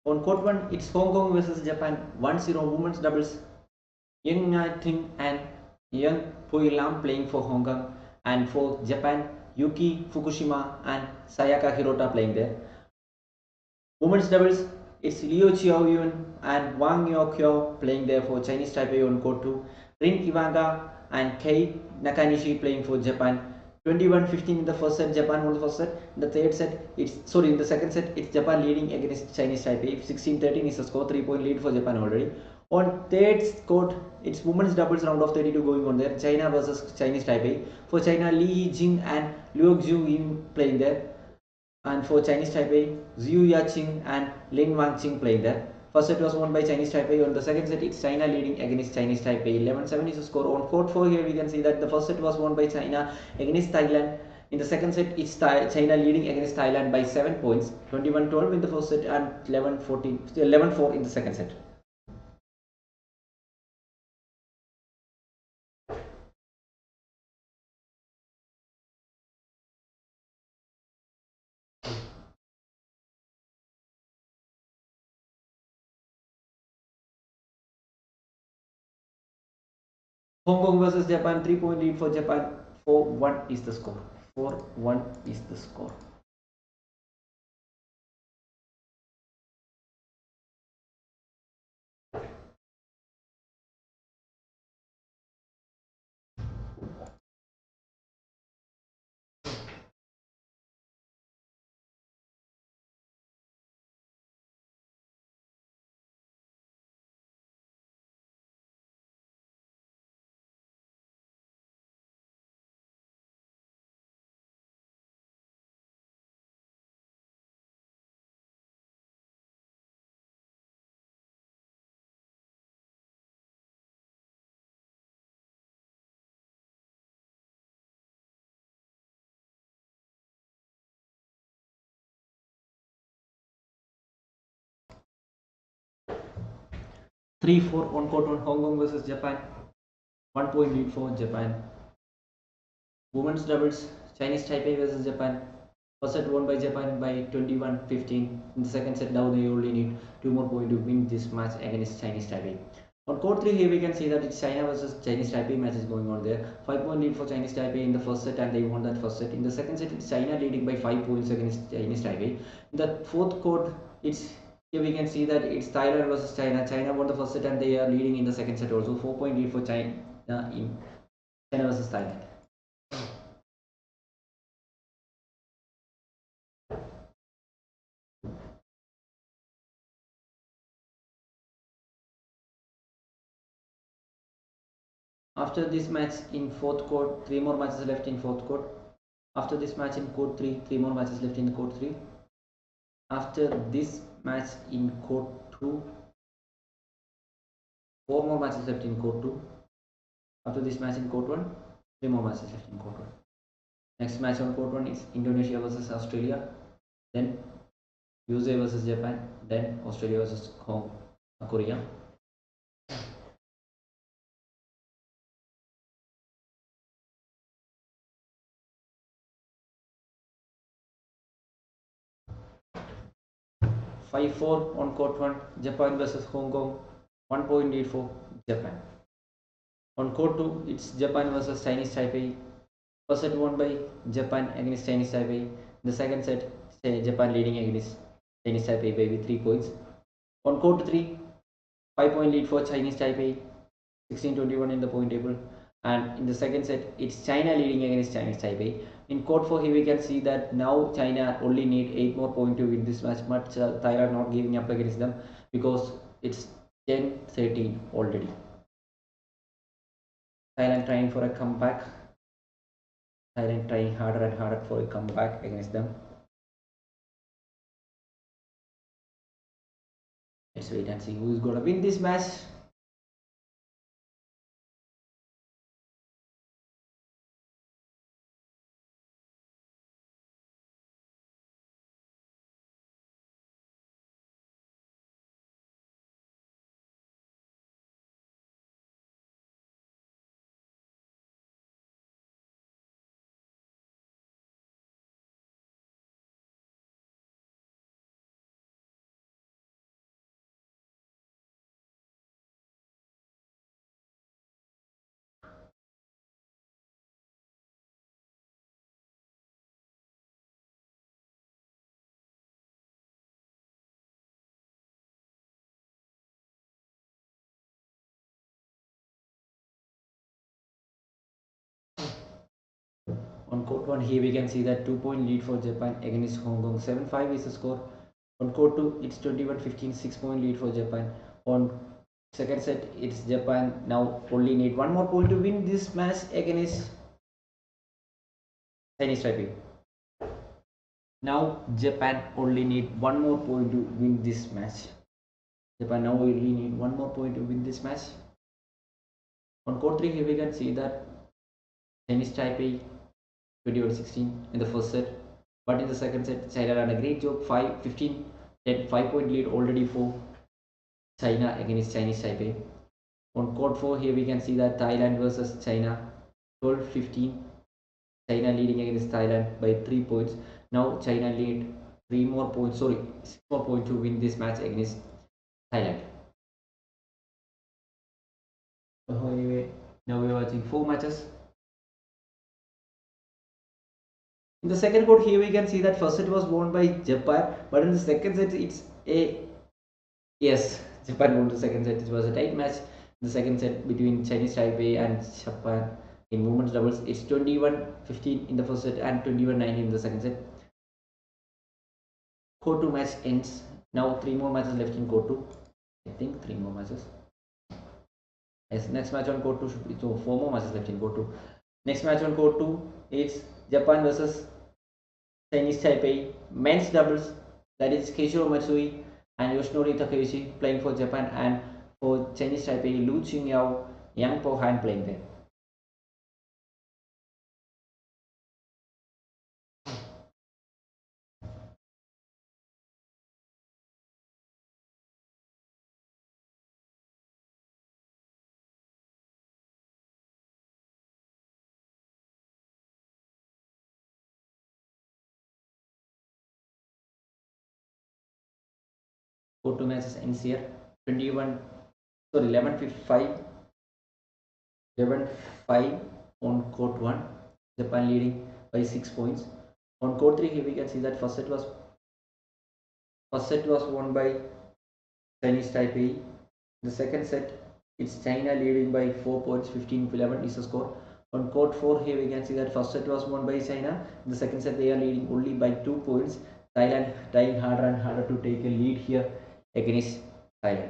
On court 1, it's Hong Kong versus Japan 1-0 women's doubles. Young Nga Ting and Young Pui Lam playing for Hong Kong, and for Japan, Yuki Fukushima and Sayaka Hirota playing there. Women's doubles, it's Liu Xiaoyun and Wang Yao playing there for Chinese Taipei on court 2. Rin Iwanga and Kei Nakanishi playing for Japan. 21-15 in the first set, Japan won the first set. In the third set, in the second set, it's Japan leading against Chinese Taipei. 16-13 is the score, 3-point lead for Japan already. On third court, it's women's doubles round of 32 going on there. China versus Chinese Taipei. For China, Li Jing and Liu Xiu playing there. And for Chinese Taipei, Zhu Yaqing and Lin Wangqing playing there. First set was won by Chinese Taipei. On the second set, it's China leading against Chinese Taipei. 11-7 is the score. On court 4 here, we can see that the first set was won by China against Thailand. In the second set, it's China leading against Thailand by 7 points. 21-12 in the first set and 11-4 in the second set. Hong Kong versus Japan, 3-point lead for Japan. 4-1 is the score. 4-1 is the score. Three four on court on Hong Kong versus Japan. 1-point lead for Japan. Women's doubles, Chinese Taipei versus Japan. First set won by Japan by 21-15. In the second set, now they only need 2 more points to win this match against Chinese Taipei. On court 3 here we can see that it's China versus Chinese Taipei match is going on there. 5-point lead for Chinese Taipei in the first set, and they won that first set. In the second set, it's China leading by 5 points against Chinese Taipei. In the fourth court, it's here we can see that it's Thailand versus China. China won the first set and they are leading in the second set also. 4-point lead for China in China versus Thailand. After this match in fourth court, 3 more matches left in fourth court. After this match in court 3, 3 more matches left in court 3. After this match in court 2, 4 more matches left in court 2. After this match in court 1, 3 more matches left in court 1. Next match on court 1 is Indonesia versus Australia, then USA versus Japan, then Australia versus Korea. Five four on court 1, Japan versus Hong Kong. 1-point lead for Japan. On court 2, it's Japan versus Chinese Taipei. First set won by Japan against Chinese Taipei. The second set, Japan leading against Chinese Taipei by 3 points. On court 3, 5-point lead for Chinese Taipei. 16-21 in the point table. And in the second set, it's China leading against Chinese Taipei. In court 4 here we can see that now China only need 8 more points to win this match, but Thailand not giving up against them because it's 10-13 already. Thailand trying for a comeback. Thailand trying harder and harder for a comeback against them. Let's wait and see who is going to win this match. On court 1, here we can see that 2-point lead for Japan against Hong Kong. 7-5 is the score. On court 2, it's 21-15, 6-point lead for Japan. On second set, it's Japan now only need one more point to win this match against Chinese Taipei. Now Japan only need one more point to win this match. Japan now only need one more point to win this match. On court 3, here we can see that Chinese Taipei 21-16 in the first set, but in the second set China done a great job. 5-15, 10 5-point lead already for China against Chinese Taipei. On court 4, here we can see that Thailand versus China 12-15, China leading against Thailand by 3 points. Now China lead 6 more points to win this match against Thailand. So anyway, now we are watching 4 matches. In the second court, here we can see that first set was won by Japan, but in the second set it's Japan won the second set. It was a tight match. The second set between Chinese Taipei and Japan in women's doubles, it's 21-15 in the first set and 21-19 in the second set. Court 2 match ends. Now 3 more matches left in court 2. I think 3 more matches. Yes, next match on court 2 should be, so 4 more matches left in court 2. Next match on court 2 is Japan versus Chinese Taipei men's doubles. That is Keishiro Matsui and Yoshinori Takeuchi playing for Japan, and for Chinese Taipei Lu Qingyao, Yang Po-han playing there. Court 2 matches ends here. 11-5 on court 1. Japan leading by 6 points. On court 3, here we can see that first set was won by Chinese Taipei. The second set, it's China leading by 4 points. 15-11 is the score. On court 4, here we can see that first set was won by China. In the second set, they are leading only by 2 points. Thailand trying harder and harder to take a lead here against China.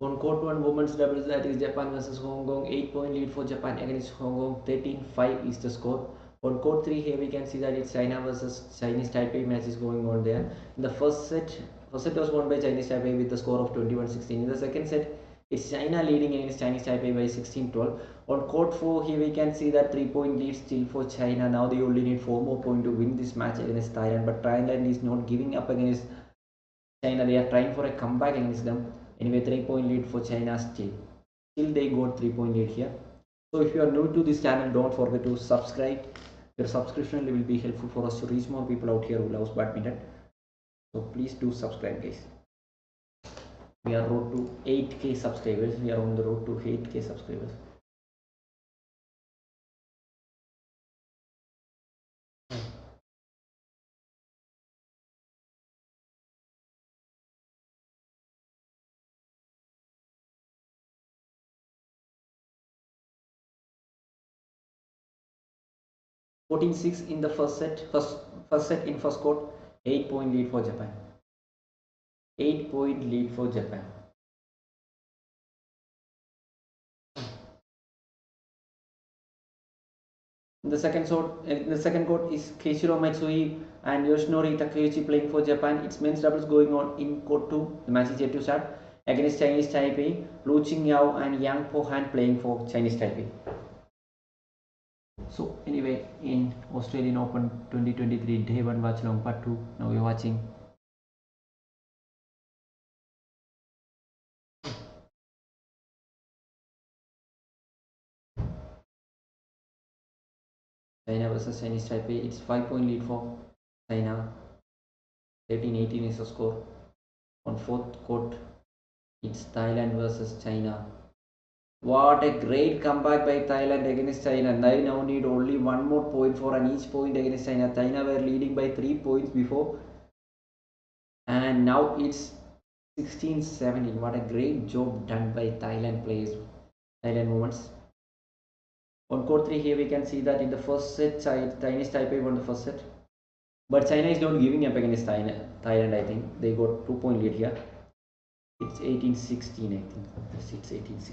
On court 1 women's doubles, that is Japan versus Hong Kong, 8-point lead for Japan against Hong Kong. 13-5 is the score. On court 3, here we can see that it's China versus Chinese Taipei match is going on there. In the first set was won by Chinese Taipei with the score of 21-16. In the second set, it's China leading against Chinese Taipei by 16-12. On court 4, here we can see that 3-point lead still for China. Now they only need 4 more points to win this match against Thailand, but Thailand is not giving up against China. They are trying for a comeback against them. Anyway, 3-point lead for China still they got 3-point lead here. So if you are new to this channel, don't forget to subscribe. Your subscription will be helpful for us to reach more people out here who loves badminton. So please do subscribe, guys. We are road to 8K subscribers. We are on the road to 8K subscribers. (14-6) in the first set in first court. 8-point lead for Japan. 8-point lead for Japan. In the second court is Keishiro Matsui and Yoshinori Takeuchi playing for Japan. It's men's doubles going on in court 2. The match is yet to start. Against Chinese Taipei, Lu Qingyao and Yang Po-han playing for Chinese Taipei. So anyway, play in Australian Open 2023 Day 1 Watchalong Part 2. Now we are watching. China versus Chinese Taipei. It's 5-point lead for China. 13-18 is the score. On fourth court, it's Thailand versus China. What a great comeback by Thailand against China. They now need only one more point for an each point against China. China were leading by 3 points before. And now it's 16-17. What a great job done by Thailand players. Thailand moments. On court 3 here we can see that in the first set Chinese Taipei won the first set. But China is not giving up against Thailand, I think. They got 2-point lead here. It's 18-16, I think. Yes, it's 18-16.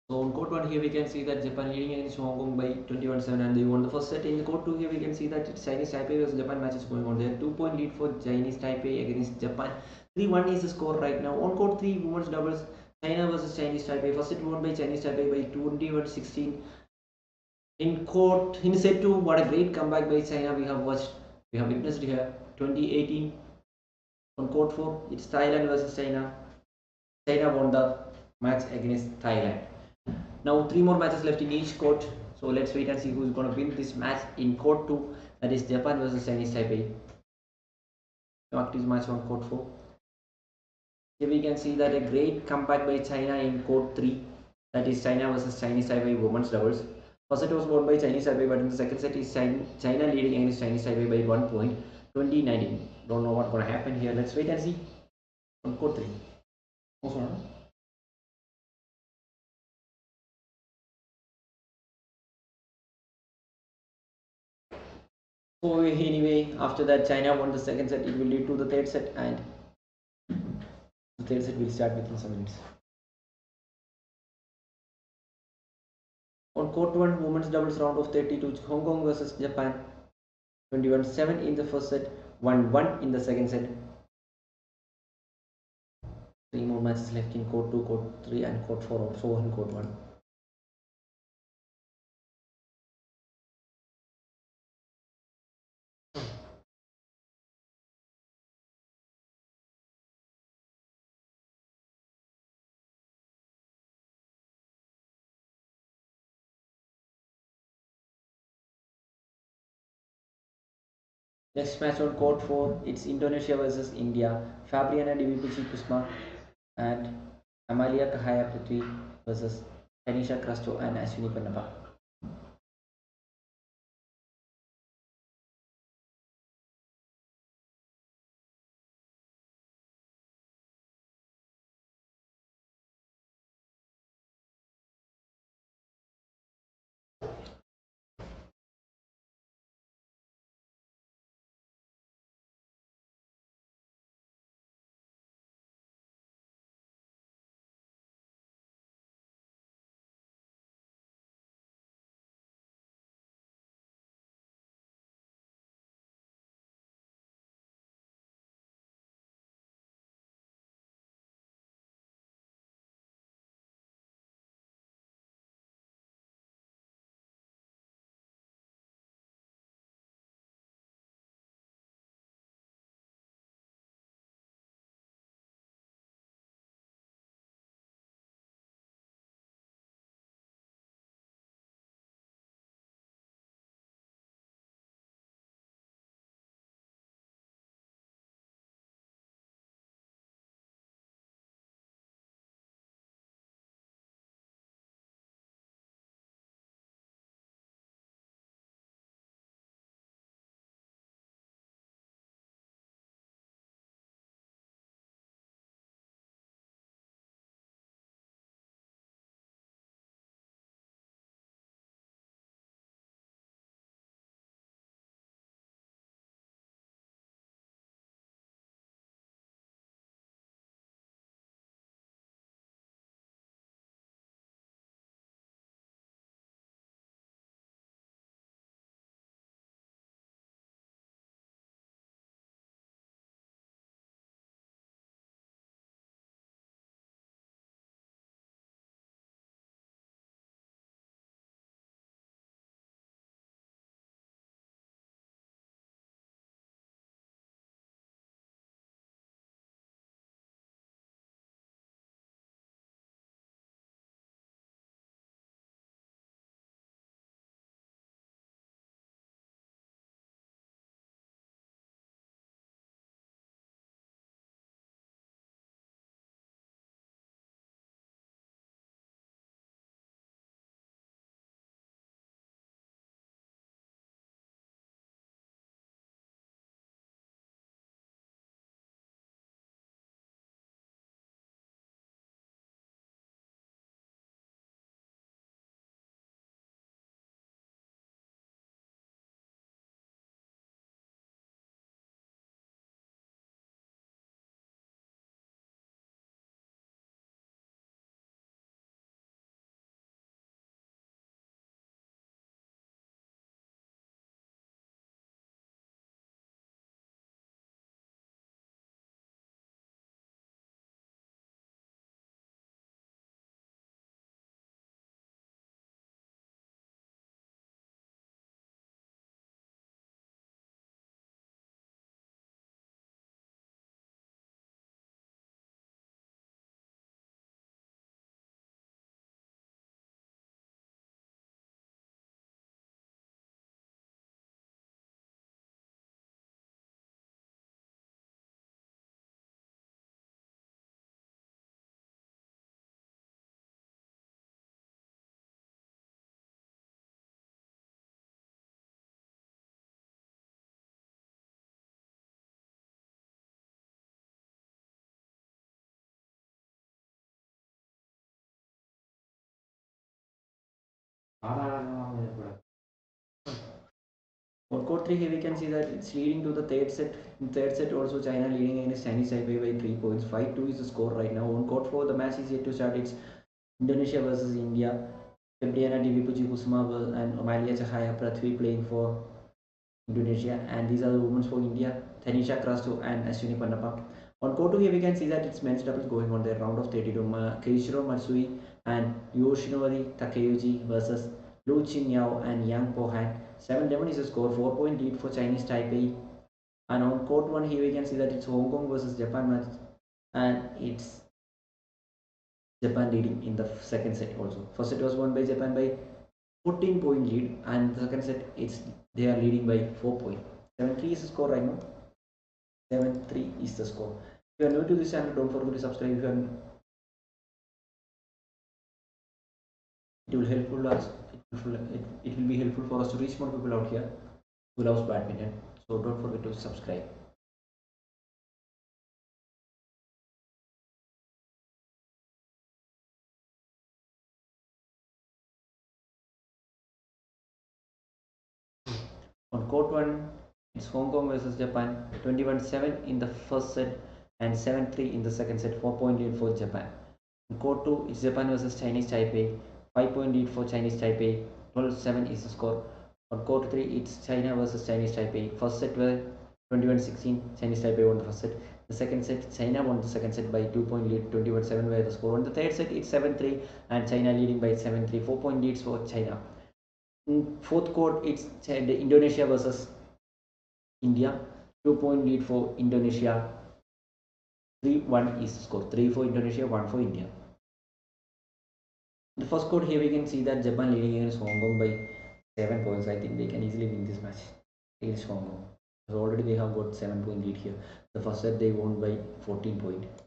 So on court 1 here we can see that Japan leading against Hong Kong by 21-7 and they won the first set. In the court 2 here we can see that Chinese Taipei versus Japan match is going on. There 2-point lead for Chinese Taipei against Japan. 3-1 is the score right now. On court 3 women's doubles China versus Chinese Taipei. First set won by Chinese Taipei by 21-16. In set 2, what a great comeback by China we have witnessed here. 2018 on court 4 it's Thailand versus China. China won the match against Thailand. Now 3 more matches left in each court. So let's wait and see who's going to win this match in court 2. That is Japan versus Chinese Taipei. Active match on court 4. Here we can see that a great comeback by China in court 3. That is China versus Chinese Taipei women's doubles. First set was won by Chinese Taipei, but in the second set is China leading against Chinese Taipei by 1 point. 2019. Don't know what's going to happen here. Let's wait and see on court 3. Also, no? So anyway, after that China won the second set. It will lead to the third set, and the third set will start within some minutes. On court 1, women's doubles round of 32, Hong Kong versus Japan. 21-7 in the first set, 1-1 in the second set. 3 more matches left in court 2, court 3, and court 4 also on court 1. Next match on court 4, it's Indonesia versus India. Fabriana Devi Kusma and Amalia Kahaya Prithvi versus Tanisha Crasto and Ashwini Ponnappa. On court 3 here we can see that it's leading to the third set. In third set also China leading against Chinese Taipei by 3 points. 5-2 is the score right now. On court 4 the match is yet to start. It's Indonesia versus India. Febriana Devi Puji Kusuma and Amalia Chahaya Prithvi playing for Indonesia, and these are the women for India, Tanisha Krasto and Ashwini Pandapa. On court 2 here we can see that it's men's doubles going on there, round of 32. Keishiro Matsui and Yoshinori Takeuchi versus Lu Qin Yao and Yang Pohan. 7-11 is the score, 4-point lead for Chinese Taipei. And on court 1 here we can see that it's Hong Kong versus Japan match, and it's Japan leading in the second set also. First set was won by Japan by 14-point lead, and the second set it's they are leading by 4 points. 7-3 is the score right now. 7-3 is the score. If you are new to this channel, don't forget to subscribe. If you are, it will helpful us. It will be helpful for us to reach more people out here who loves badminton. So don't forget to subscribe. On court 1, it's Hong Kong versus Japan. 21-7 in the first set and 7-3 in the second set. 4-point lead for Japan. On court 2, it's Japan versus Chinese Taipei. 5-point lead for Chinese Taipei. 12-7 is the score. On court 3, it's China versus Chinese Taipei. First set were 21-16. Chinese Taipei won the first set. The second set, China won the second set by 2-point lead. 21-7 were the score. On the third set, it's 7-3 and China leading by 7-3. 4-point leads for China. In fourth court, it's Indonesia versus India. 2-point lead for Indonesia. 3-1 is the score. 3 for Indonesia, 1 for India. In the first court here we can see that Japan leading against Hong Kong by 7 points. I think they can easily win this match against Hong Kong. So already they have got 7-point lead here. The first set they won by 14 points.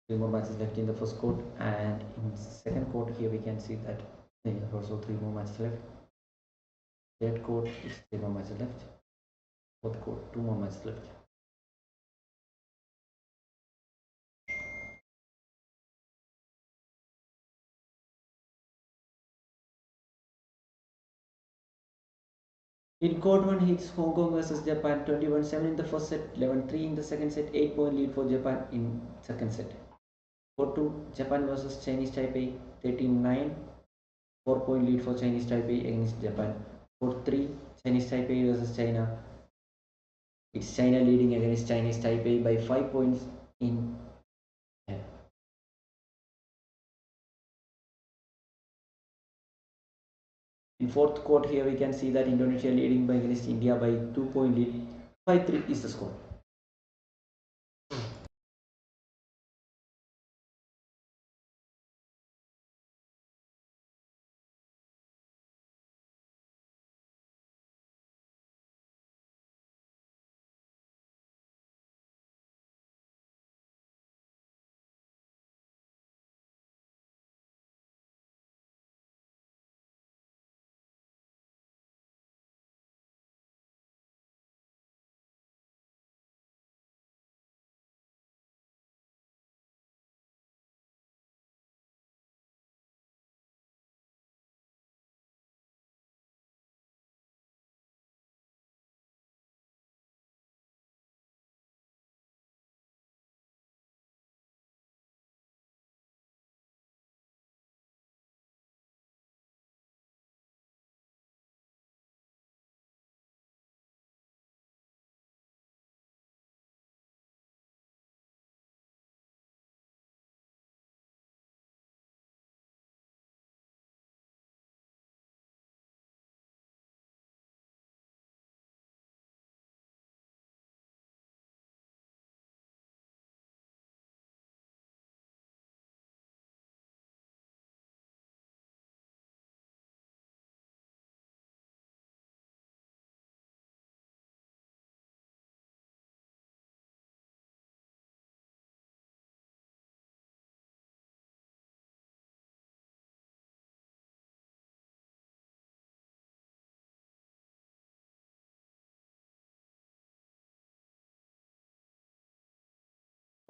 Three more matches left in the first court, and in the second court here we can see that there are also 3 more matches left. Third court is 3 more matches left. Fourth court 2 more matches left. In court 1 hits Hong Kong versus Japan. 21-7 in the first set, 11-3 in the second set. 8-point lead for Japan in second set. Court 2 Japan versus Chinese Taipei. 13-9, 4-point lead for Chinese Taipei against Japan. Court 3 Chinese Taipei versus China. It's China leading against Chinese Taipei by 5 points in In fourth court here we can see that Indonesia leading by against India by 2-point lead. 5-3 is the score.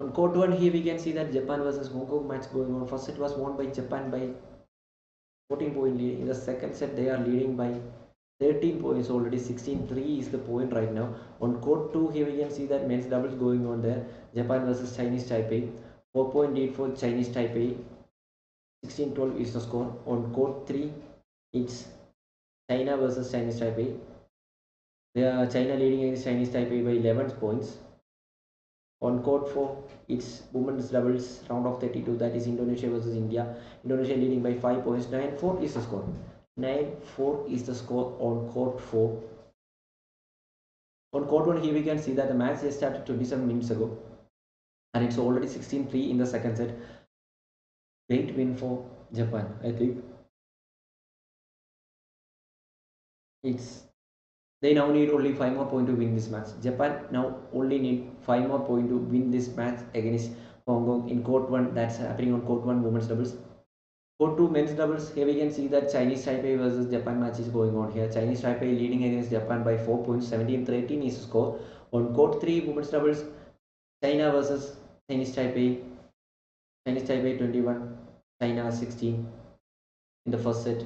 On court 1, here we can see that Japan versus Hong Kong match going on. First set was won by Japan by 14-point lead. In the second set, they are leading by 13 points already. 16-3 is the point right now. On court 2, here we can see that men's doubles going on there. Japan versus Chinese Taipei. 4-point lead for Chinese Taipei. 16-12 is the score. On court 3, it's China versus Chinese Taipei. They are China leading against Chinese Taipei by 11 points. On court 4, it's women's doubles round of 32. That is Indonesia versus India. Indonesia leading by 5 points. 9-4 is the score. 9-4 is the score on court 4. On court 1, here we can see that the match just started 27 minutes ago. And it's already 16-3 in the second set. Great win for Japan. I think they now need only 5 more points to win this match. Japan now only need 5 more points to win this match against Hong Kong in court 1. That's happening on court 1 women's doubles. Court 2 men's doubles. Here we can see that Chinese Taipei versus Japan match is going on here. Chinese Taipei leading against Japan by 4 points. 17-13 is the score. On court 3 women's doubles, China versus Chinese Taipei. Chinese Taipei 21, China 16 in the first set.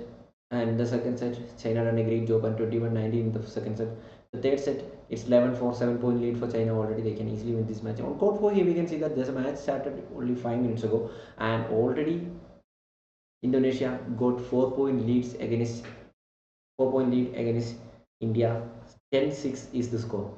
And the second set, China done a great job and 21-19 in the second set. The third set, it's 11-4, 7-point lead for China already. They can easily win this match. On court 4, here we can see that this match started only 5 minutes ago. And already Indonesia got 4-point leads against 4-point lead against India. 10-6 is the score.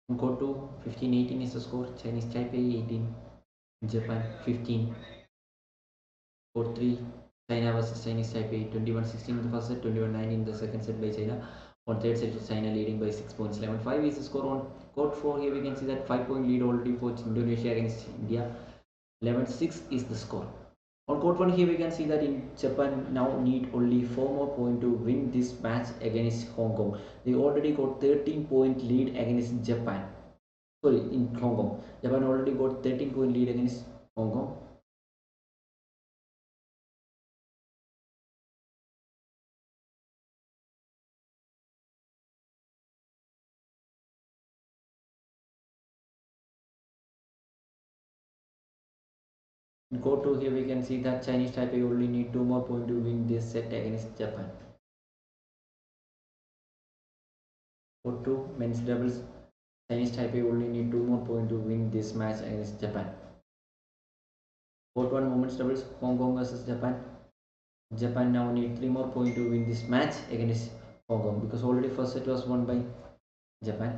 On court 2, 15-18 is the score. Chinese Taipei 18, Japan 15. Court 3, China versus Chinese Taipei 21-16 in the first set, 21-9 in the second set by China. On third set, China leading by 6 points. 11-5 is the score. On court 4, here we can see that 5-point lead already for Indonesia against India. 11-6 is the score. On court 1, here we can see that in Japan now need only 4 more points to win this match against Hong Kong. They already got 13-point lead against Japan. Sorry, in Hong Kong. Japan already got 13-point lead against Hong Kong. In court 2, here we can see that Chinese Taipei only need 2 more points to win this set against Japan. Court 2, men's doubles. Chinese Taipei only need 2 more points to win this match against Japan. Court 1, women's doubles. Hong Kong versus Japan. Japan now need 3 more points to win this match against Hong Kong because already first set was won by Japan.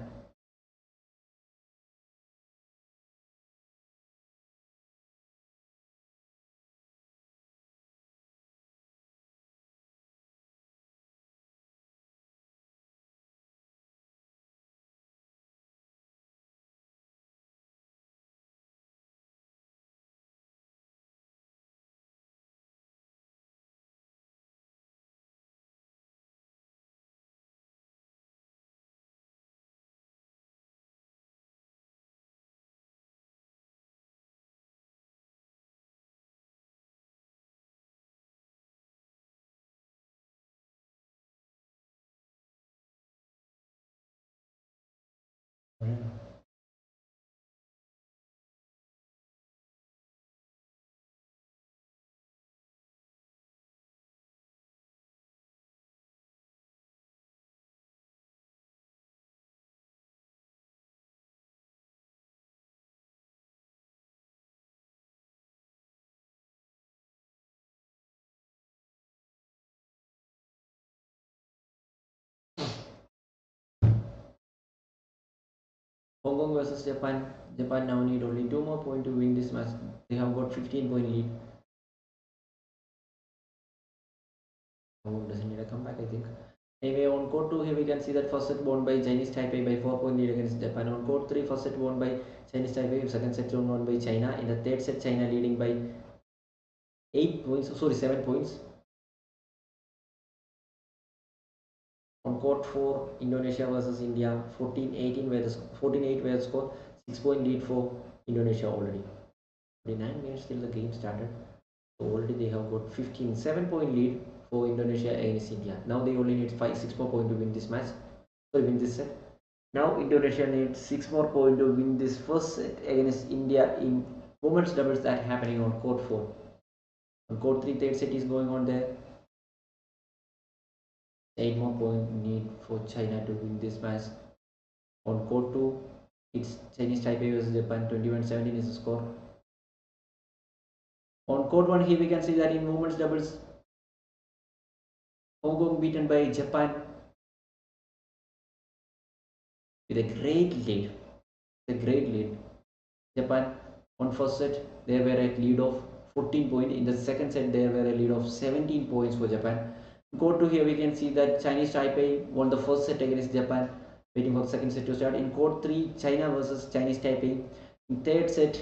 Hong Kong versus Japan. Japan now need only 2 more points to win this match. They have got 15-point lead. Hong Kong doesn't need a comeback, I think. Anyway, on court 2, here we can see that first set won by Chinese Taipei by 4-point lead against Japan. On court 3, first set won by Chinese Taipei, second set won by China. In the third set, China leading by 7 points. On court 4, Indonesia versus India, 14-18 where the 14-8 where the score, 6-point lead for Indonesia already. 49 minutes till the game started. So already they have got 15, 7-point lead for Indonesia against India. Now they only need 6 more points to win this match. So win this set. Now Indonesia needs 6 more points to win this first set against India in women's doubles that happening on court 4. On court 3, third set is going on there. 8 more points need for China to win this match. On court 2, it's Chinese Taipei versus Japan, 21-17 is the score. On court 1, here we can see that in women's doubles, Hong Kong beaten by Japan with a great lead. Japan on first set, they were at lead of 14 points. In the second set, there were a lead of 17 points for Japan. Go to here, we can see that Chinese Taipei won the first set against Japan, waiting for the second set to start. In court 3, China versus Chinese Taipei. In third set,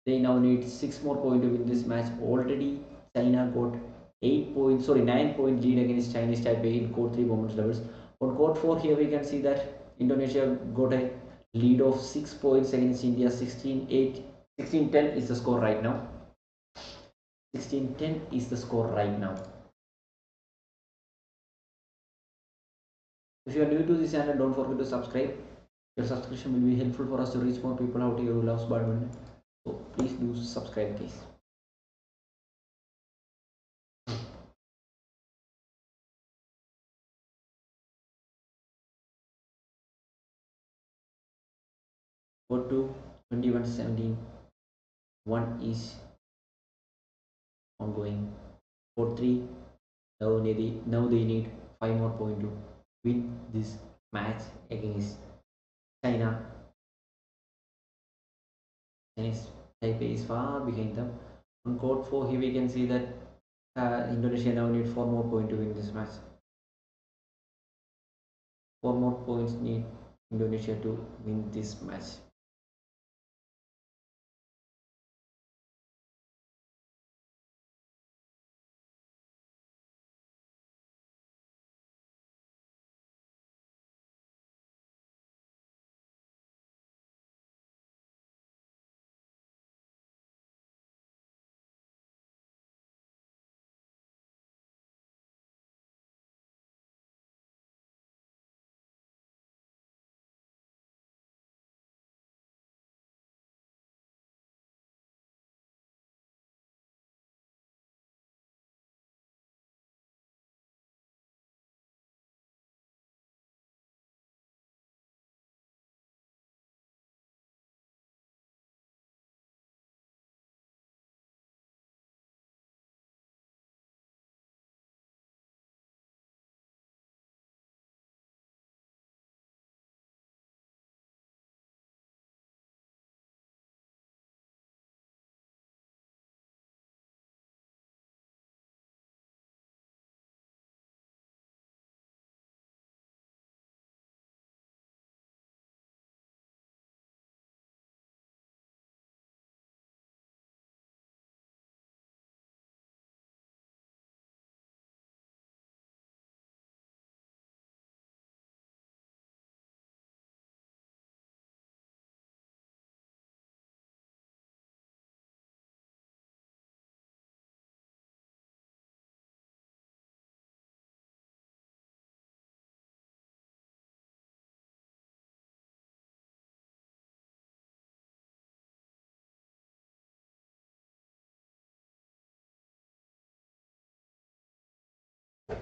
they now need 6 more points to win this match. Already, China got 9-point lead against Chinese Taipei in court 3 women's doubles. On court 4, here we can see that Indonesia got a lead of 6 points against India. 16-8, 16-10 is the score right now. 16-10 is the score right now. If you are new to this channel, don't forget to subscribe. Your subscription will be helpful for us to reach more people out here who loves badminton. So please do subscribe, guys. Go to 21-17. 1 is ongoing. For 3, now they need 5 more points to win this match against China. Chinese Taipei is far behind them. On court 4, here we can see that Indonesia now need 4 more points to win this match. 4 more points need Indonesia to win this match.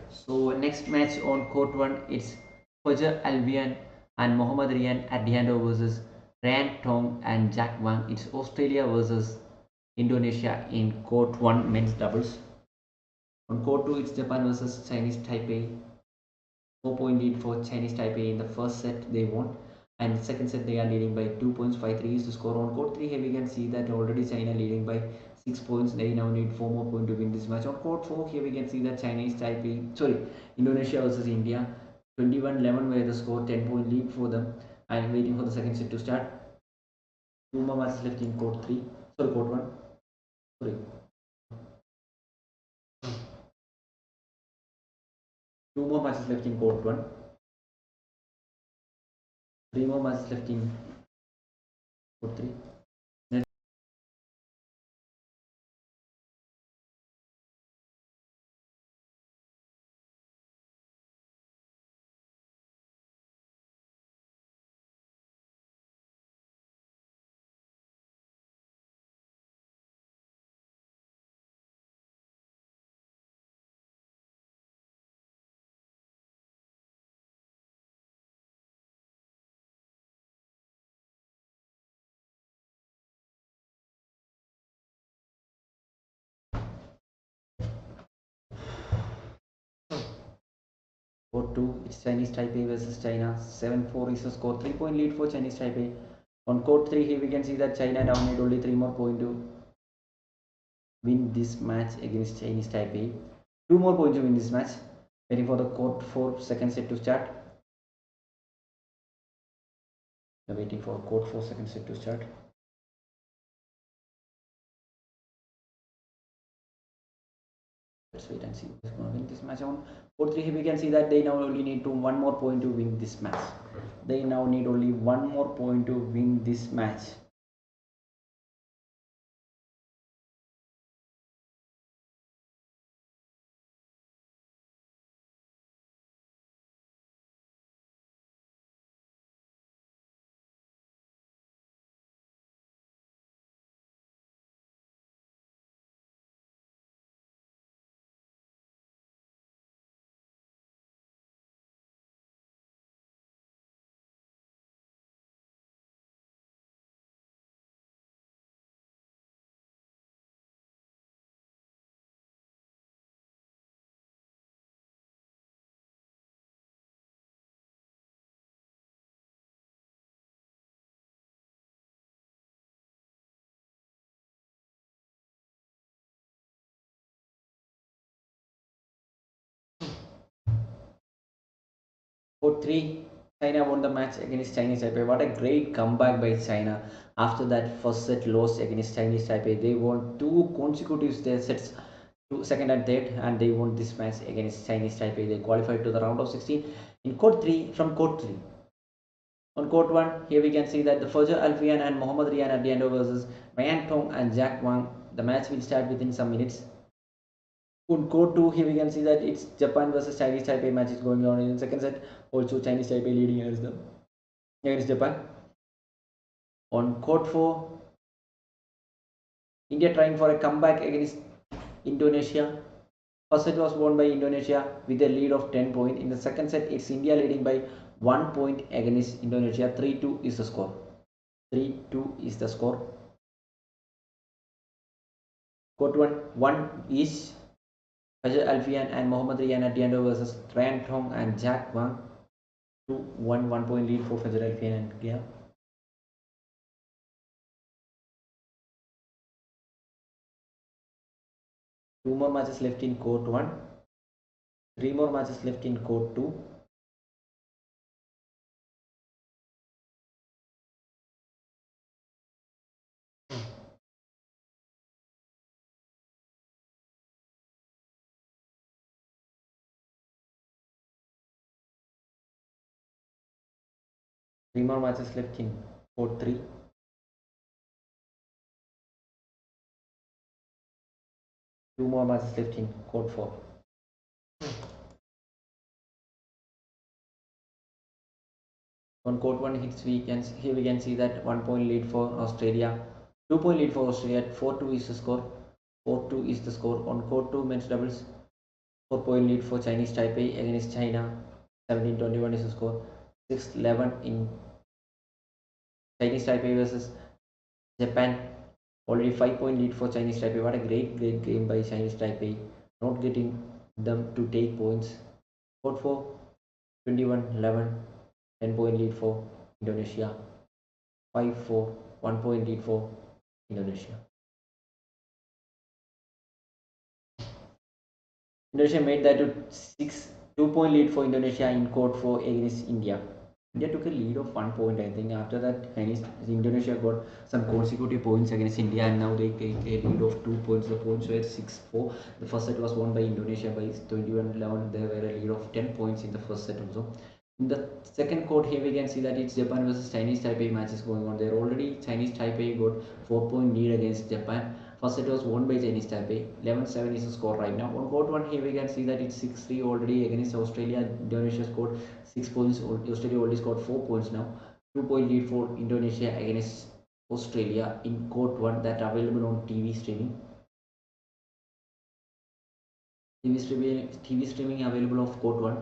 So next match on court 1, it's Fajar Albion and Mohammad Rian Ardiando versus Ryan Tong and Jack Wang. It's Australia versus Indonesia in court 1 men's doubles. On court 2, it's Japan versus Chinese Taipei. 4-point lead for Chinese Taipei in the first set they won, and the second set they are leading by 2 points. 5-3 is the score. On court 3, here we can see that already China leading by 6 points. They now need 4 more points to win this match. On court 4, here we can see that Indonesia versus India, 21-11 where the score, 10-point lead for them. I am waiting for the second set to start. 2 more matches left in court 1. 2 2 more matches left in court 1. 3 more matches left in court 3. Court 2, it's Chinese Taipei versus China. 7-4 is the score. 3-point lead for Chinese Taipei. On court 3, here we can see that China now need only 3 more points to win this match against Chinese Taipei. 2 more points to win this match. Waiting for the court 4 second set to start. We're waiting for court 4 second set to start. Let's wait and see who's going to win this match. On court 3, here we can see that they now only need 1 more point to win this match. They now need only 1 more point to win this match. Court 3, China won the match against Chinese Taipei. What a great comeback by China. After that first set loss against Chinese Taipei, they won 2 consecutive sets, second and third, and they won this match against Chinese Taipei. They qualified to the round of 16 in court 3 from court 3. On court 1, here we can see that the Fajr Alfian and Mohammad Rian at the end versus Ryan Tong and Jack Wang. The match will start within some minutes. On court 2, here we can see that it's Japan versus Chinese Taipei match is going on in the second set. Also Chinese Taipei leading against Japan. On court 4, India trying for a comeback against Indonesia. First set was won by Indonesia with a lead of 10 points. In the second set, it's India leading by 1 point against Indonesia. 3-2 is the score. 3-2 is the score. Court 1 is Fajr Alfian and Mohammad Rian at the end versus Ryan Tong and Jack Wang. 2-1, 1 point lead for Fajr Alfian and India. Two more matches left in court 1. 3 more matches left in court 2. Three more matches left in court 3. Two more matches left in court 4. On court 1 hits, here we can see that 1 point lead for Australia, 2 point lead for Australia. 4-2 is the score. 4-2 is the score. On court 2 men's doubles, 4 point lead for Chinese Taipei against China. 17-21 is the score. 6-11 in Chinese Taipei versus Japan. Already 5 point lead for Chinese Taipei. What a great game by Chinese Taipei, not getting them to take points. Court 4, 21-11. 10 point lead for Indonesia. 5-4, 1 point lead for Indonesia. Indonesia made that to 2 point lead for Indonesia in court 4 against India. India took a lead of 1 point, I think. After that, Indonesia got some consecutive points against India, and now they take a lead of 2 points. The points were 6-4. The first set was won by Indonesia by 21-11. They were a lead of 10 points in the first set also. In the second court, here we can see that it's Japan versus Chinese Taipei match is going on. There already Chinese Taipei got 4-point lead against Japan. First set was won by Chinese Taipei. 11-7 is the score right now. On court one, here we can see that it's 6-3 already against Australia. Indonesia scored 6 points. Australia already scored 4 points now. 2 point lead for Indonesia against Australia in court one that available on TV streaming. TV streaming available of court one.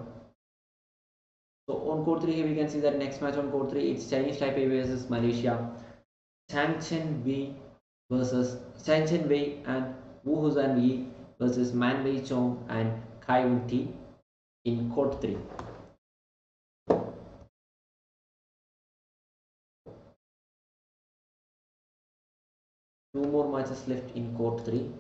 So on court 3 here we can see that next match on court 3 it's Chinese Taipei versus Malaysia. Chang Chen Wei and Wu Huzan Yi versus Man Wei Chong and Kai Wen Ti in court 3. Two more matches left in court 3.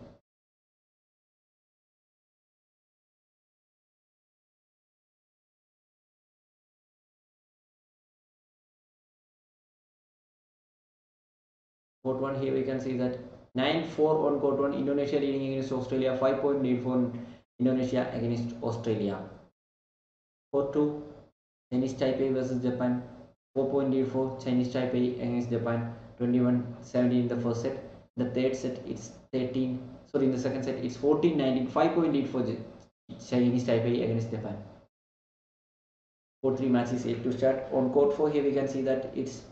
Court 1 here we can see that 9-4 on court 1, Indonesia leading against Australia, 5 point lead for Indonesia against Australia. Court 2 Chinese Taipei versus Japan, 4 point lead for Chinese Taipei against Japan, 21-17 in the first set. The third set it's 13, sorry, in the second set it's 14-19, 5 point lead for Chinese Taipei against Japan. Court 3 match is yet to start. On court 4 here we can see that it's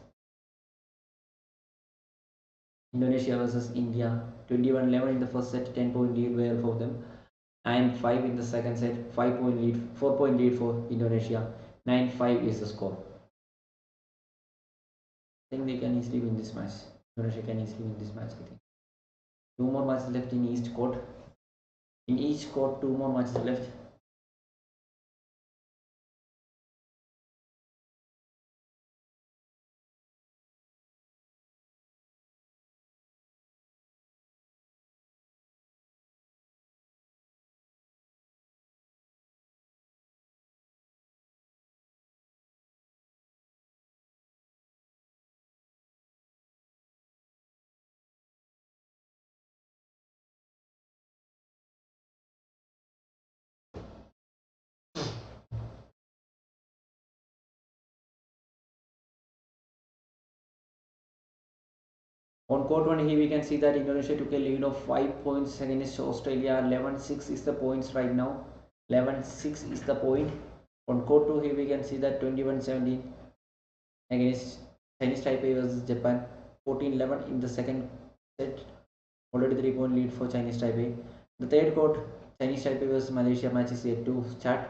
Indonesia versus India, 21-11 in the first set, 10 point lead were for them, and 5 in the second set, 5 point lead, 4 point lead for Indonesia, 9-5 is the score. I think they can easily win this match. Indonesia can easily win this match, I think. Two more matches left in each court. In each court, two more matches left. On court 1 here we can see that Indonesia took a lead of 5 points against Australia. 11-6 is the points right now. 11-6 is the point. On court 2 here we can see that 21-17 against Chinese Taipei versus Japan. 14-11 in the second set. Already 3 point lead for Chinese Taipei. The third court Chinese Taipei versus Malaysia match is yet to start.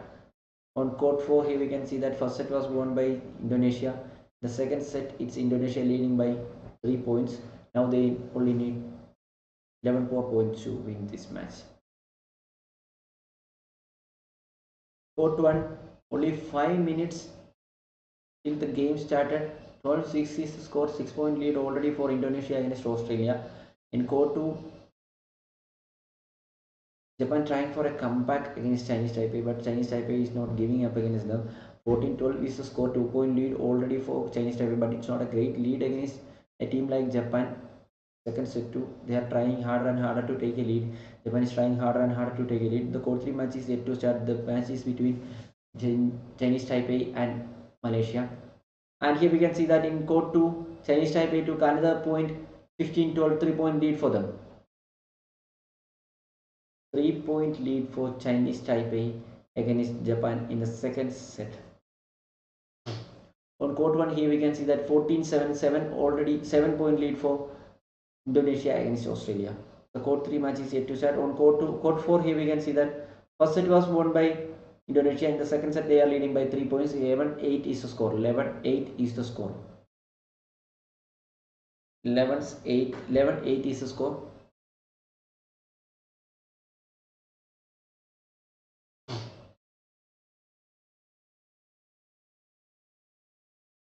On court 4 here we can see that first set was won by Indonesia. The second set it's Indonesia leading by 3 points. Now they only need 11 more points to win this match. Court 1 only 5 minutes till the game started. 12-6 is the score, 6 point lead already for Indonesia against Australia. In court 2 Japan trying for a comeback against Chinese Taipei, but Chinese Taipei is not giving up against them. 14-12 is the score, 2 point lead already for Chinese Taipei, but it's not a great lead against a team like Japan. Second set 2, they are trying harder and harder to take a lead. Japan is trying harder and harder to take a lead. The court 3 match is yet to start. The match is between Chinese Taipei and Malaysia. And here we can see that in court 2, Chinese Taipei took another point, 15-12, 3 point lead for them. 3 point lead for Chinese Taipei against Japan in the second set. On court 1 here we can see that 14-7, already 7 point lead for Indonesia against Australia. The court 3 match is yet to start. On court 4 here we can see that first set was won by Indonesia. In the second set they are leading by 3 points. 11-8 is the score. 11-8 is the score. 11-8 is the score.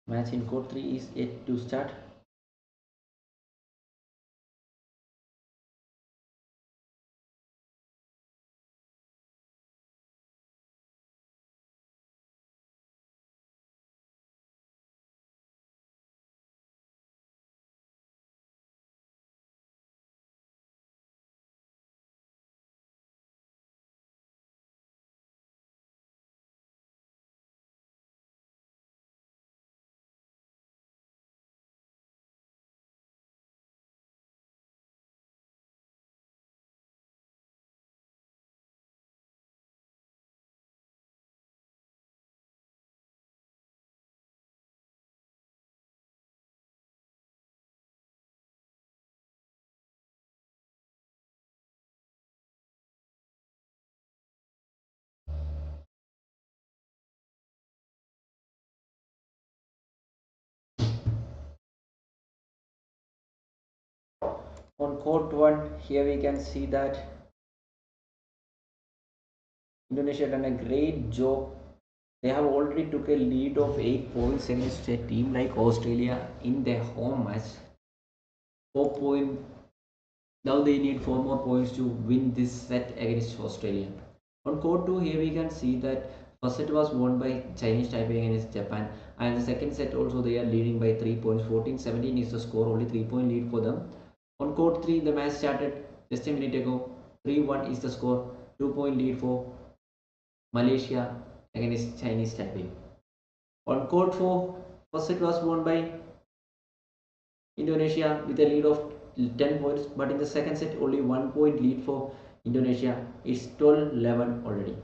Match in court 3 is yet to start. On court 1, here we can see that Indonesia done a great job. They have already took a lead of 8 points against a team like Australia in their home match. 4 point. Now they need 4 more points to win this set against Australia. On court 2, here we can see that first set was won by Chinese Taipei against Japan, and the second set also they are leading by 3 points. 14-17 is the score, only 3-point lead for them. On court 3, the match started just a minute ago. 3-1 is the score, 2-point lead for Malaysia against Chinese Taipei. On court 4, first set was won by Indonesia with a lead of 10 points, but in the second set only 1-point lead for Indonesia. It's 12-11 already.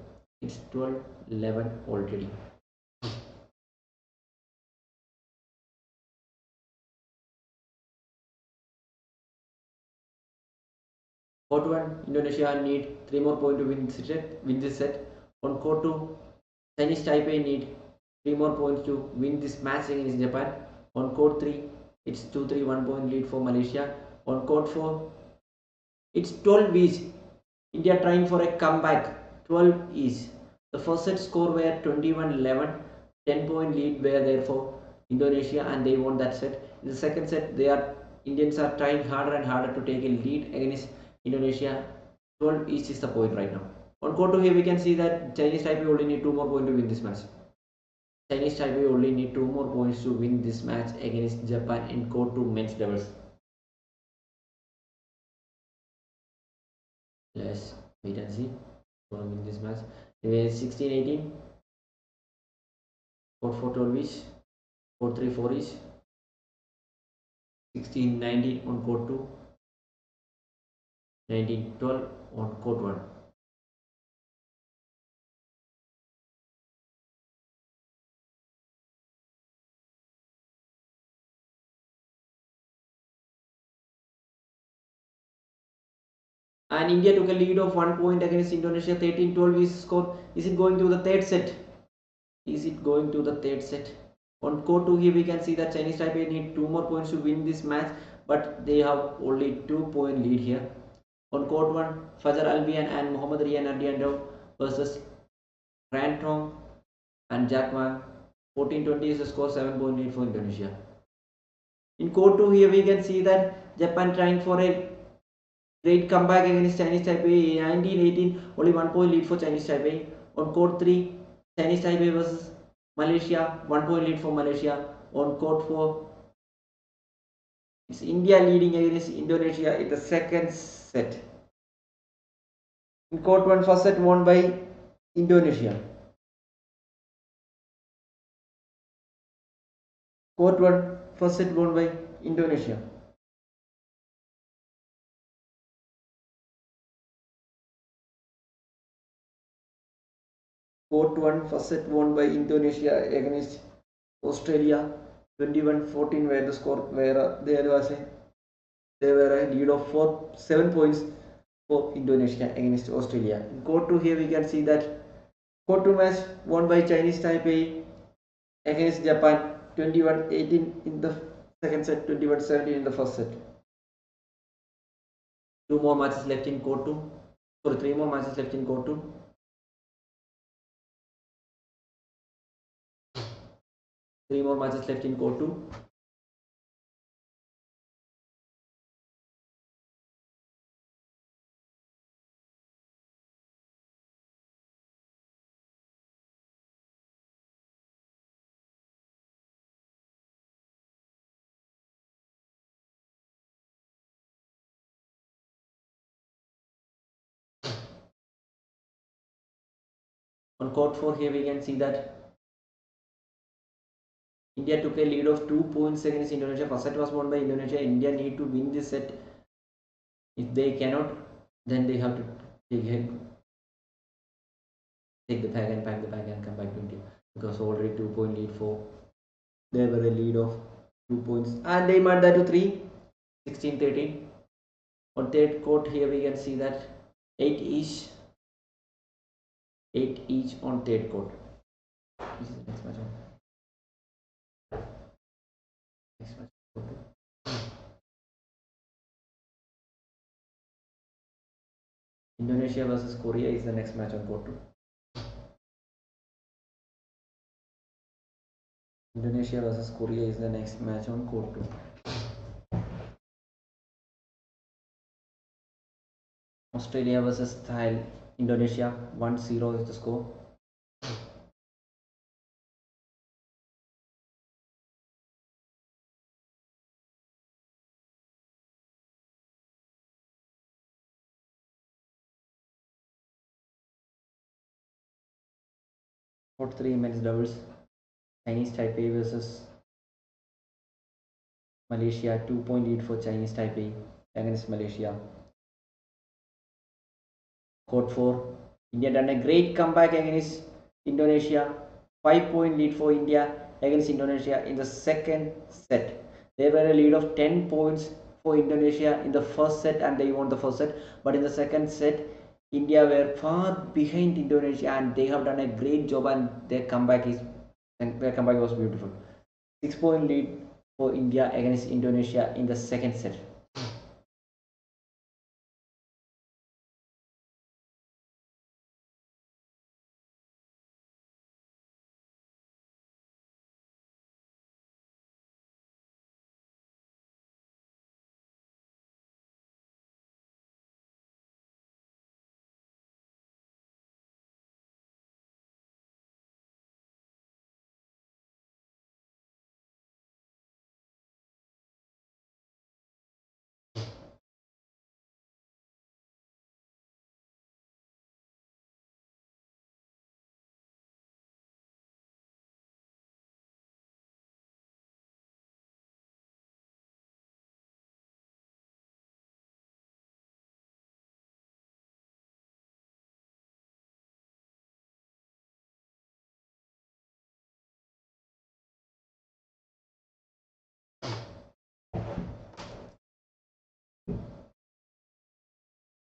It's 12-11 already. Court 1, Indonesia need 3 more points to win this set. On court 2, Chinese Taipei need 3 more points to win this match against Japan. On court 3, it's 2-3 1-point lead for Malaysia. On court 4, it's 12 each. India trying for a comeback. 12 each. The first set score were 21-11. 10-point lead were there for Indonesia and they won that set. In the second set, Indians are trying harder and harder to take a lead against Indonesia. 12 each is the point right now. On court 2 here we can see that Chinese Taipei only need 2 more points to win this match. Chinese Taipei only need 2 more points to win this match against Japan in court 2 men's doubles. Let's wait and see who will win this match. Anyway, 16-18, court 4 12 each, court 3 4 each, 16-19 on court 2, 19-12 on court 1. And India took a lead of 1 point against Indonesia. 13-12 is score. Is it going to the third set? Is it going to the third set? On court 2 here we can see that Chinese Taipei need 2 more points to win this match, but they have only 2-point lead here. On court 1, Fajar Albian and Muhammad Rian Ardiando versus Rantong and Jack Ma. 14-20 is the score, 7-point lead for Indonesia. In court 2 here we can see that Japan trying for a great comeback against Chinese Taipei. 19-18, only 1-point lead for Chinese Taipei. On court 3, Chinese Taipei versus Malaysia, 1-point lead for Malaysia. On court 4, it's India leading against Indonesia in the second set. In court 1, first set won by Indonesia. Court 1, first set won by Indonesia. Court 1, first set won by Indonesia against Australia. 21-14 where the score where there were a lead of 7 points for Indonesia against Australia. In court 2 here we can see that court 2 match won by Chinese Taipei against Japan. 21-18 in the second set, 21-17 in the first set. 2 more matches left in court 2. Sorry, 3 more matches left in court 2. 3 more matches left in court 2. On court 4 here we can see that India took a lead of 2 points against Indonesia. First set was won by Indonesia. India need to win this set. If they cannot, then they have to take the bag and pack the bag and come back to India, because already 2-point lead for there were a lead of 2 points and they made that to 3. 16-13. On third court here we can see that 8 each on third court. This is the next match on. Next match. Indonesia versus Korea is the next match on court 2. Indonesia versus Korea is the next match on court 2. Australia versus Thailand. Indonesia 1-0 is the score. Court 3 men's doubles. Chinese Taipei versus Malaysia. 2-point lead for Chinese Taipei against Malaysia. Court 4. India done a great comeback against Indonesia. 5-point lead for India against Indonesia in the second set. They were a lead of 10 points for Indonesia in the first set and they won the first set. But in the second set, India were far behind Indonesia and they have done a great job and their comeback was beautiful. 6-point lead for India against Indonesia in the second set.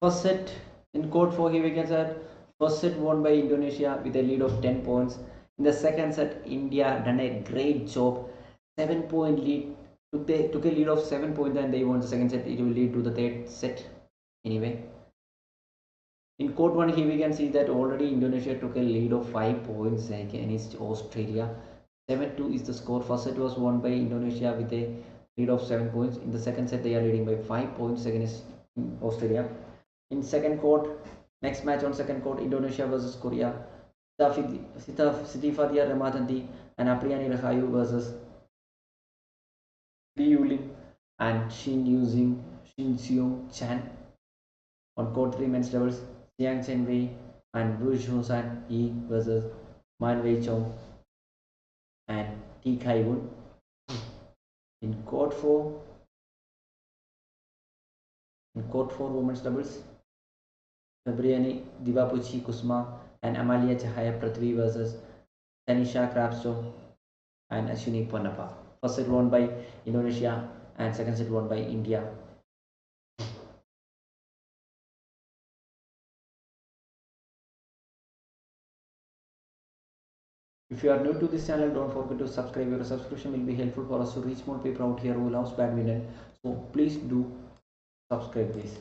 First set in court 4 here we can say first set won by Indonesia with a lead of 10 points. In the second set, India done a great job. 7-point lead. Took a lead of 7 points and they won the second set. It will lead to the third set anyway. In court 1 here we can see that already Indonesia took a lead of 5 points against Australia. 7-2 is the score. First set was won by Indonesia with a lead of 7 points. In the second set they are leading by 5 points against Australia. In second court, next match on second court, Indonesia versus Korea. Siti Fadia Ramadhanti and Apriyani Rahayu versus Li Yulin and Shin Seung Chan. On court 3 men's doubles, Xiang Chen Wei and Wu San Yi versus Man Wei Chong and T Kai Woon. In court 4 women's doubles, Fabriani Divapuchi Kusma and Amalia Chahaya Prithvi versus Tanisha Krabsto and Ashwini Ponnappa. First set won by Indonesia and second set won by India. If you are new to this channel, don't forget to subscribe. Your subscription will be helpful for us to reach more people out here who loves badminton. So please do subscribe this.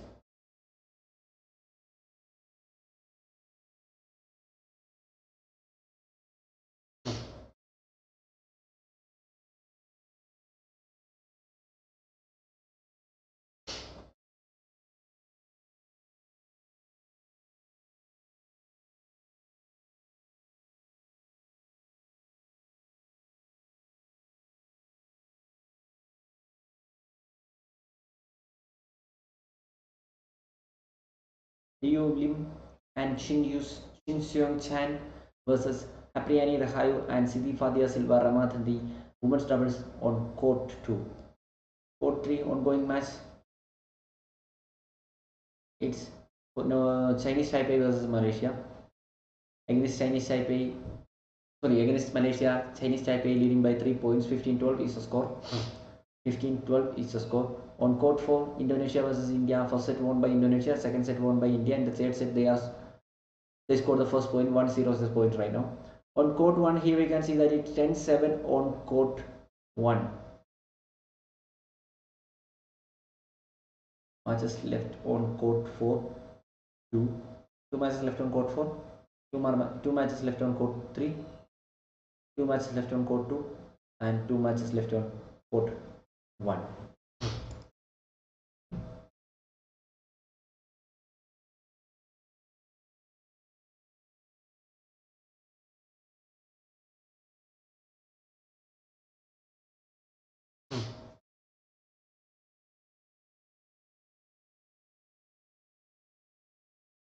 Liu Lim and Shin Seung Chan versus Apriyani Rahayu and Siti Fadia Silva Ramadhanti women's doubles on court 2. Court 3 ongoing match. It's Chinese Taipei versus Malaysia. Against Malaysia, Chinese Taipei leading by 3 points. 15-12 is the score. 15-12 is the score. On court 4, Indonesia versus India. First set won by Indonesia, second set won by India, and the third set they scored the first point. 1-0 is the point right now. On court 1 here we can see that it's 10-7 on court 1. Matches left on court 4. 2. 2 matches left on court 4. 2 matches left on court 3. 2 matches left on court 2. And 2 matches left on court 1.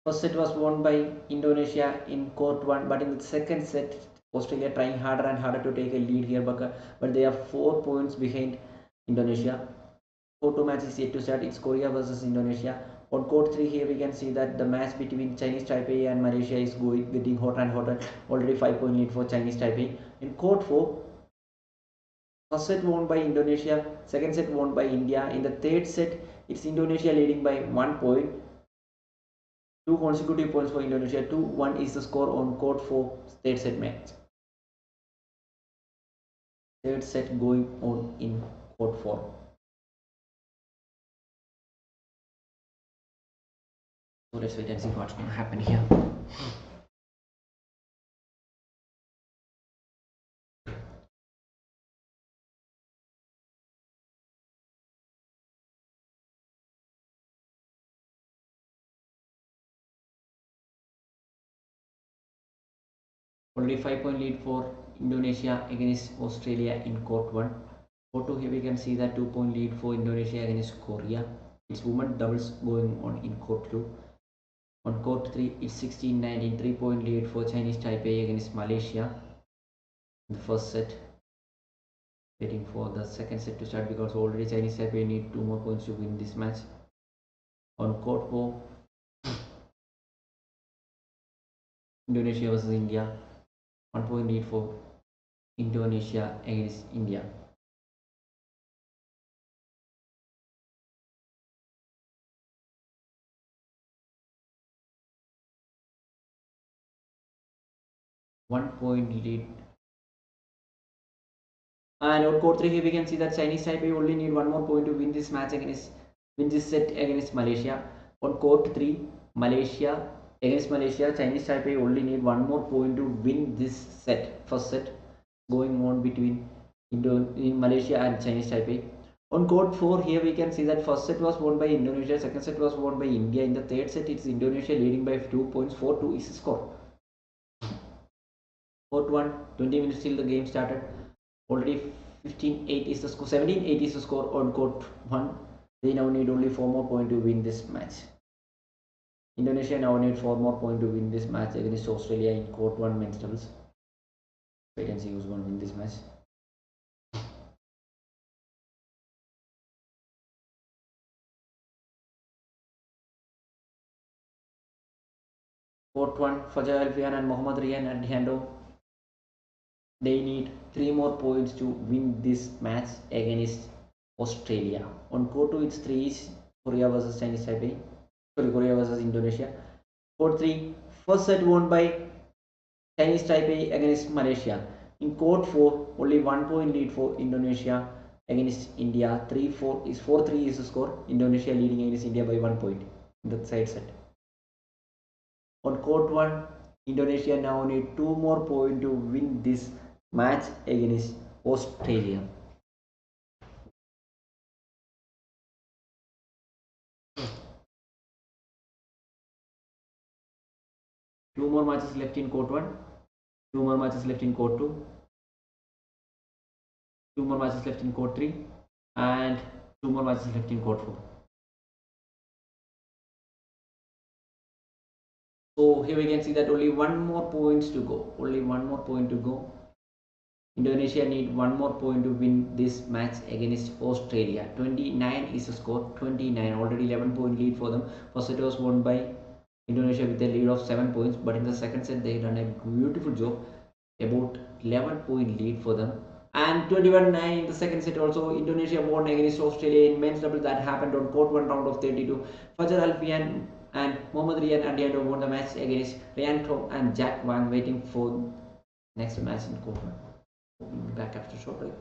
First set was won by Indonesia in court 1, but in the second set, Australia trying harder and harder to take a lead here, but they are 4 points behind Indonesia. Court 2 match is yet to start. It's Korea versus Indonesia. On court 3 here we can see that the match between Chinese Taipei and Malaysia is getting hotter and hotter. Already 5-point lead for Chinese Taipei. In court 4, first set won by Indonesia, second set won by India. In the third set, it's Indonesia leading by 1 point. 2 consecutive points for Indonesia. 2-1 is the score on court 4 third set match. Third set going on in court 4. So let's wait and see what's going to happen here. Already 5-point lead for Indonesia against Australia in court 1. Court 2 here we can see that 2-point lead for Indonesia against Korea. It's women doubles going on in court 2. On court 3, it's 16-19, 3-point lead for Chinese Taipei against Malaysia in the first set. Waiting for the second set to start because already Chinese Taipei need 2 more points to win this match. On court 4, Indonesia versus India. 1-point lead for Indonesia against India. One-point lead. And on court 3 here we can see that Chinese Taipei only need 1 more point to win this match win this set against Malaysia. On court 3, against Malaysia, Chinese Taipei only need 1 more point to win this set. First set going on between Malaysia and Chinese Taipei. On court 4 here we can see that first set was won by Indonesia, second set was won by India. In the third set it's Indonesia leading by 2 points. 4-2 is the score. Court 1, 20 minutes till the game started. Already 15-8 is the score. 17-8 is the score on court 1. They now need only 4 more points to win this match. Indonesia now need 4 more points to win this match against Australia in court 1 men's doubles. Wait and see who's going to win this match. Court 1, Fajar Alfian and Mohammad Rian at Hando. They need 3 more points to win this match against Australia. On court 2, it's 3 is Korea versus Chinese Taipei. Korea versus Indonesia. Court 3, first set won by Chinese Taipei against Malaysia. In court 4, only 1-point lead for Indonesia against India. 3-4 is 4-3 is the score. Indonesia leading against India by 1 point in the side set. On court 1, Indonesia now need 2 more points to win this match against Australia. Two more matches left in court 1, 2 more matches left in court 2, 2 more matches left in court 3, and 2 more matches left in court 4. So here we can see that only 1 more points to go. Only 1 more point to go. Indonesia need 1 more point to win this match against Australia. 29 is the score. 29. Already 11-point lead for them. First set was won by Indonesia with a lead of 7 points. But in the second set they done a beautiful job. About 11-point lead for them. And 21-9 in the second set also. Indonesia won against Australia in men's double. That happened on court 1 round of 32. Fajar Alfian and Mohammad Rian Adiando won the match against Ryan Tom and Jack Wang, waiting for next match in court 1. We'll be back after short break.